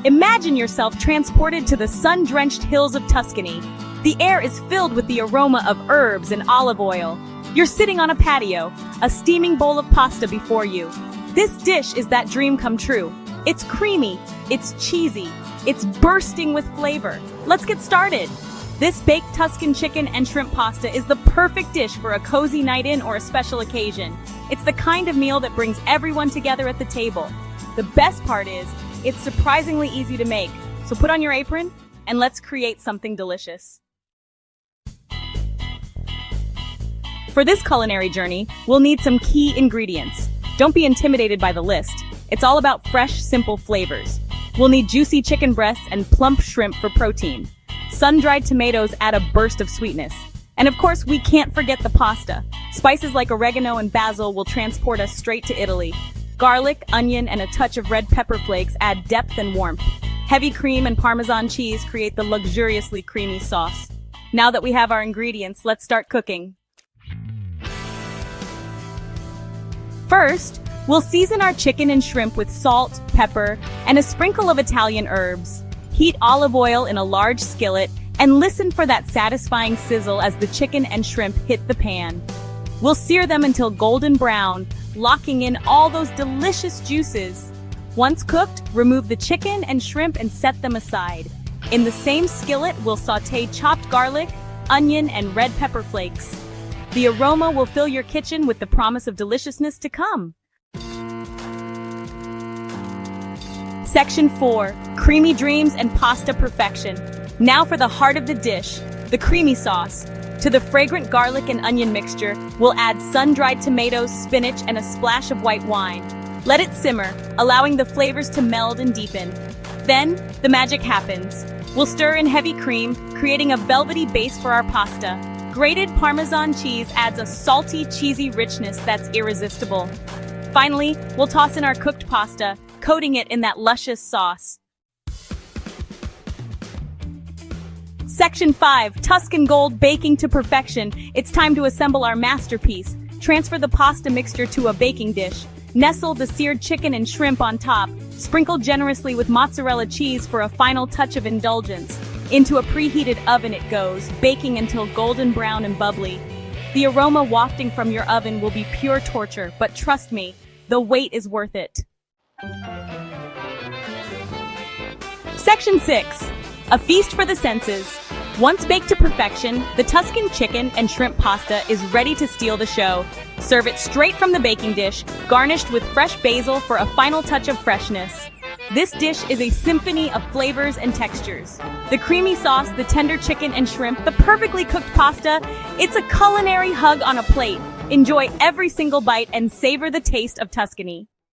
Imagine yourself transported to the sun-drenched hills of Tuscany. The air is filled with the aroma of herbs and olive oil. You're sitting on a patio, a steaming bowl of pasta before you. This dish is that dream come true. It's creamy, it's cheesy, it's bursting with flavor. Let's get started. This baked Tuscan chicken and shrimp pasta is the perfect dish for a cozy night in or a special occasion. It's the kind of meal that brings everyone together at the table. The best part is, it's surprisingly easy to make. So put on your apron and let's create something delicious. For this culinary journey, we'll need some key ingredients. Don't be intimidated by the list. It's all about fresh, simple flavors. We'll need juicy chicken breasts and plump shrimp for protein. Sun-dried tomatoes add a burst of sweetness. And of course, we can't forget the pasta. Spices like oregano and basil will transport us straight to Italy. Garlic, onion, and a touch of red pepper flakes add depth and warmth. Heavy cream and Parmesan cheese create the luxuriously creamy sauce. Now that we have our ingredients, let's start cooking. First, we'll season our chicken and shrimp with salt, pepper, and a sprinkle of Italian herbs. Heat olive oil in a large skillet and listen for that satisfying sizzle as the chicken and shrimp hit the pan. We'll sear them until golden brown, locking in all those delicious juices. Once cooked, remove the chicken and shrimp and set them aside. In the same skillet, we'll sauté chopped garlic, onion, and red pepper flakes. The aroma will fill your kitchen with the promise of deliciousness to come. Section 4. Creamy dreams and pasta perfection. Now for the heart of the dish, the creamy sauce. To the fragrant garlic and onion mixture, we'll add sun-dried tomatoes, spinach, and a splash of white wine. Let it simmer, allowing the flavors to meld and deepen. Then, the magic happens. We'll stir in heavy cream, creating a velvety base for our pasta. Grated Parmesan cheese adds a salty, cheesy richness that's irresistible. Finally, we'll toss in our cooked pasta, coating it in that luscious sauce. Section 5. Tuscan Gold Baking to Perfection. It's time to assemble our masterpiece. Transfer the pasta mixture to a baking dish. Nestle the seared chicken and shrimp on top. Sprinkle generously with mozzarella cheese for a final touch of indulgence. Into a preheated oven it goes, baking until golden brown and bubbly. The aroma wafting from your oven will be pure torture, but trust me, the wait is worth it. Section 6. A feast for the senses. Once baked to perfection, the Tuscan chicken and shrimp pasta is ready to steal the show. Serve it straight from the baking dish, garnished with fresh basil for a final touch of freshness. This dish is a symphony of flavors and textures. The creamy sauce, the tender chicken and shrimp, the perfectly cooked pasta, it's a culinary hug on a plate. Enjoy every single bite and savor the taste of Tuscany.